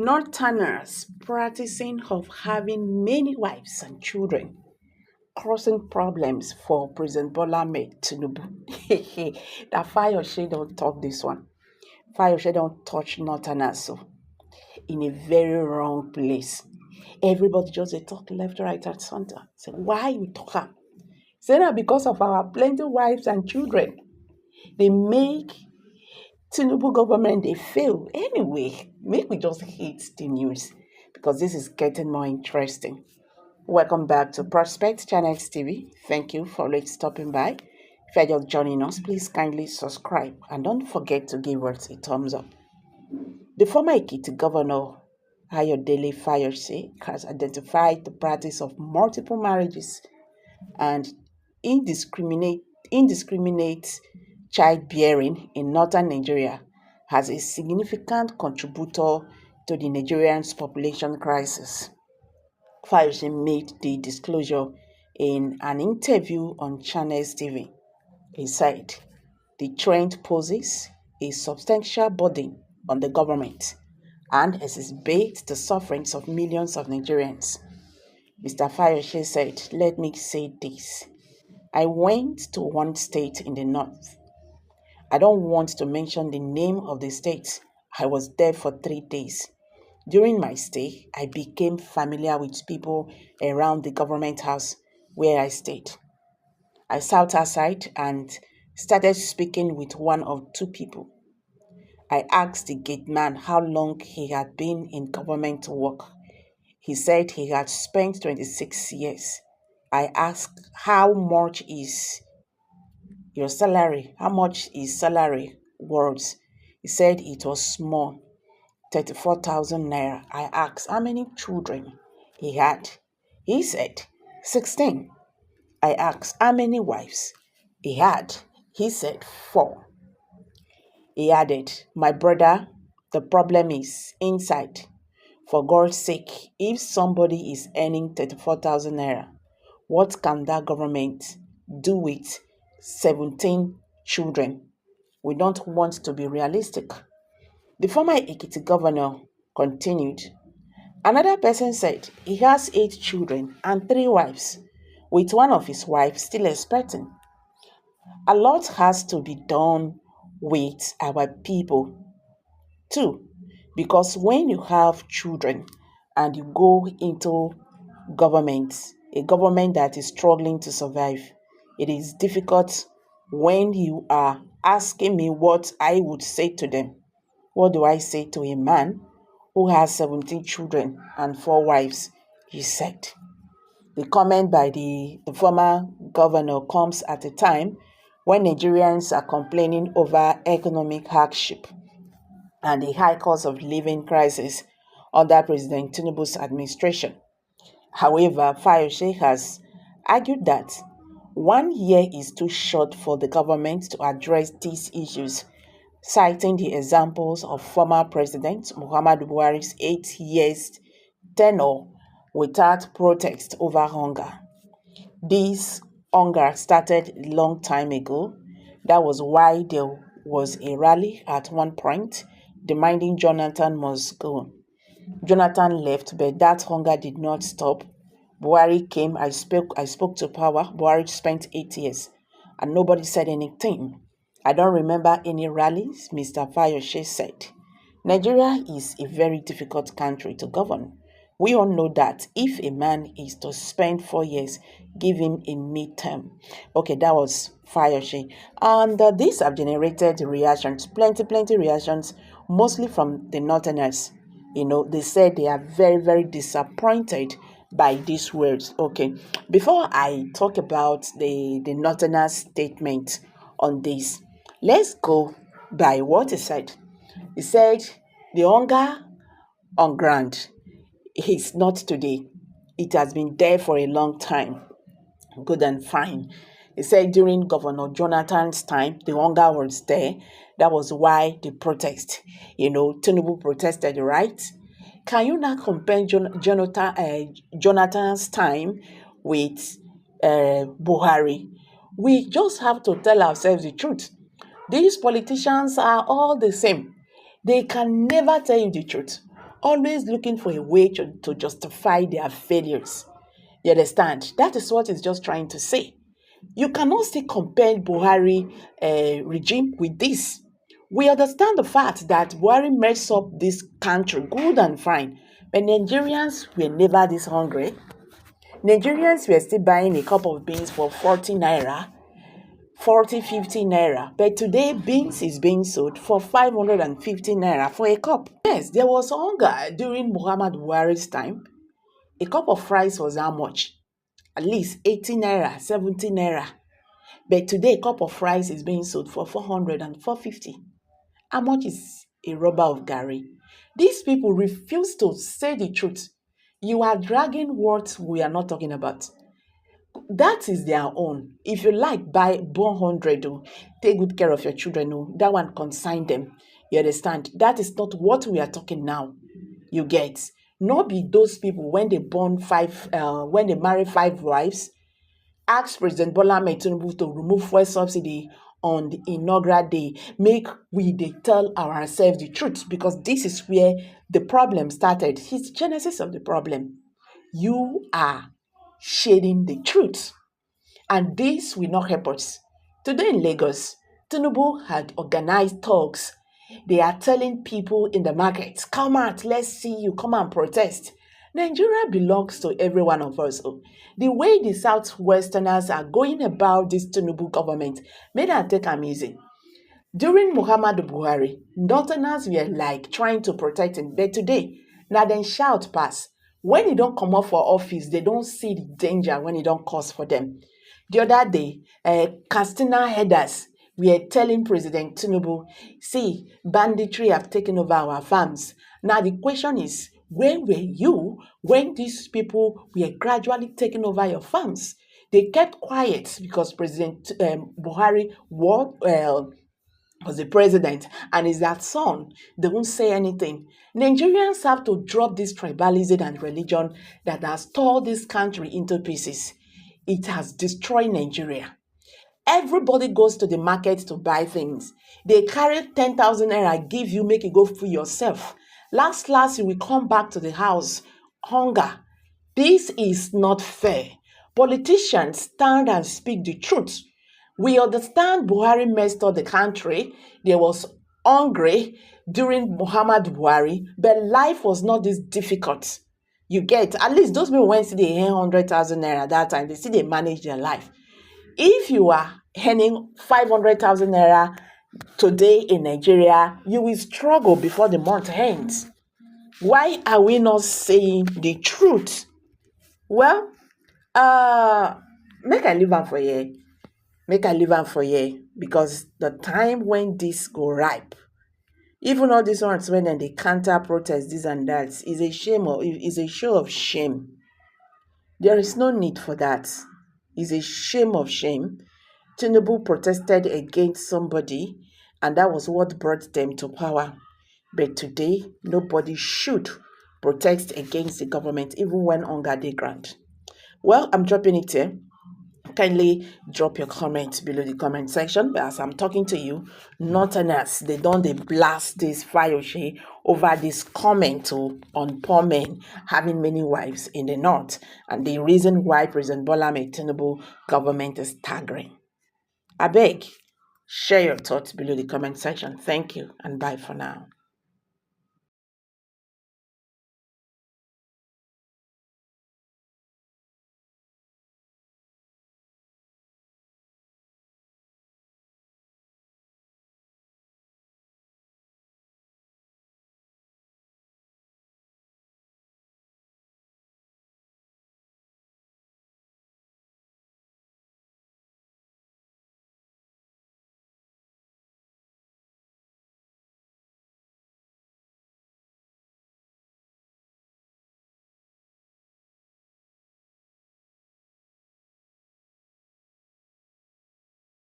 Northerners practicing of having many wives and children, causing problems for President Bola Ahmed Tinubu. That Fayose don't talk this one. Fayose don't touch Northerners so in a very wrong place. Everybody just dey talk left, right, and center. Say, why you talk am? Say na because of our plenty wives and children. They make Tinubu government they fail. Anyway, make we just hate the news because this is getting more interesting. Welcome back to Prospect Channels TV. Thank you for always stopping by. If you're just joining us, please kindly subscribe and don't forget to give us a thumbs up. The former Ekiti governor, Ayodele Fayose, has identified the practice of multiple marriages and indiscriminate childbearing in northern Nigeria as a significant contributor to the Nigerian's population crisis. Fayose made the disclosure in an interview on Channels TV. He said, the trend poses a substantial burden on the government and exacerbates the sufferings of millions of Nigerians. Mr. Fayose said, let me say this. I went to one state in the north. I don't want to mention the name of the state. I was there for 3 days. During my stay, I became familiar with people around the government house where I stayed. I sat outside and started speaking with one or two people. I asked the gate man how long he had been in government work. He said he had spent 26 years. I asked, how much is your salary? How much is salary worth? He said it was small, 34,000 naira. I asked how many children he had. He said 16. I asked how many wives he had. He said 4. He added, my brother, the problem is inside. For God's sake, if somebody is earning 34,000 naira, what can that government do with 17 children? We don't want to be realistic. The former Ekiti governor continued. Another person said he has 8 children and 3 wives, with one of his wives still expecting. A lot has to be done with our people too, because when you have children and you go into government, a government that is struggling to survive, it is difficult when you are asking me what I would say to them. What do I say to a man who has 17 children and 4 wives? He said. The comment by the former governor comes at a time when Nigerians are complaining over economic hardship and the high cost of living crisis under President Tinubu's administration. However, Fayose has argued that 1 year is too short for the government to address these issues, citing the examples of former President Muhammadu Buhari's 8 years tenure without protest over hunger. This hunger started a long time ago. That was why there was a rally at one point demanding Jonathan must go. Jonathan left, but that hunger did not stop. Buhari came, I spoke to power. Buhari spent 8 years and nobody said anything. I don't remember any rallies, Mr. Fayose said. Nigeria is a very difficult country to govern. We all know that if a man is to spend 4 years, give him a midterm. Okay, that was Fayose. And these have generated reactions, plenty reactions, mostly from the Northerners. They said they are very, very disappointed by these words. Okay, before I talk about the Northerners' statement on this, let's go by what he said. He said the hunger on ground is not today. It has been there for a long time. Good and fine. He said during Governor Jonathan's time, the hunger was there. That was why the protest. Tinubu protested, right? Can you now compare Jonathan's time with Buhari? We just have to tell ourselves the truth. These politicians are all the same. They can never tell you the truth. always looking for a way to justify their failures. You understand? That is what it's just trying to say. You cannot still compare Buhari regime with this. We understand the fact that Buhari messed up this country good and fine, but Nigerians were never this hungry. Nigerians were still buying a cup of beans for 40 naira, 40, 50 naira. But today, beans is being sold for 550 naira for a cup. Yes, there was hunger during Muhammad Buhari's time. A cup of rice was how much? At least 80 naira, 70 naira. But today, a cup of rice is being sold for 400 and 450. How much is a rubber of garri? These people refuse to say the truth. You are dragging what we are not talking about. That is their own. If you like, buy 100, take good care of your children, that one consign them. You understand? That is not what we are talking now. You get? Not be those people when they when they marry 5 wives, ask President Bola Ahmed Tinubu to remove fuel subsidy on the inaugural day. Make we they tell ourselves the truth, because this is where the problem started. It's the genesis of the problem. You are shading the truth, and this will not help us. Today in Lagos, Tinubu had organized talks. They are telling people in the markets, come out, let's see you, come and protest. Nigeria belongs to every one of us. The way the Southwesterners are going about this Tinubu government made her take am easy. During Muhammadu Buhari, Northerners were like trying to protect him, but today, now then shout pass. When he don't come up for office, they don't see the danger when he don't cause for them. The other day, Castina headers were telling President Tinubu, see, banditry have taken over our farms. Now the question is, where were you when these people were gradually taking over your farms? They kept quiet because President Buhari was the president and is that son. They won't say anything. Nigerians have to drop this tribalism and religion that has torn this country into pieces. It has destroyed Nigeria. Everybody goes to the market to buy things. They carry 10,000 naira, give you, make you go for yourself. Last, you will come back to the house. Hunger. This is not fair. Politicians stand and speak the truth. We understand Buhari messed up the country. There was hungry during Muhammad Buhari, but life was not this difficult. You get, at least those people went to the 100,000 naira at that time, they see they manage their life. If you are earning 500,000 naira today in Nigeria, you will struggle before the month ends. Why are we not saying the truth? Well, make I leave am for here. Make I leave am for here, because the time when this go ripe, even all these ones when they counter protest this and that, is a show of shame. There is no need for that. It's a shame of shame. Tinubu protested against somebody, and that was what brought them to power. But today, nobody should protest against the government, even when hunger dey ground. Well, I'm dropping it here. Kindly drop your comment below the comment section. But as I'm talking to you, Northerners, they blast this fire over this comment on poor men having many wives in the north, and the reason why President Bola Ahmed Tinubu government is staggering. I beg, share your thoughts below the comment section. Thank you, and bye for now.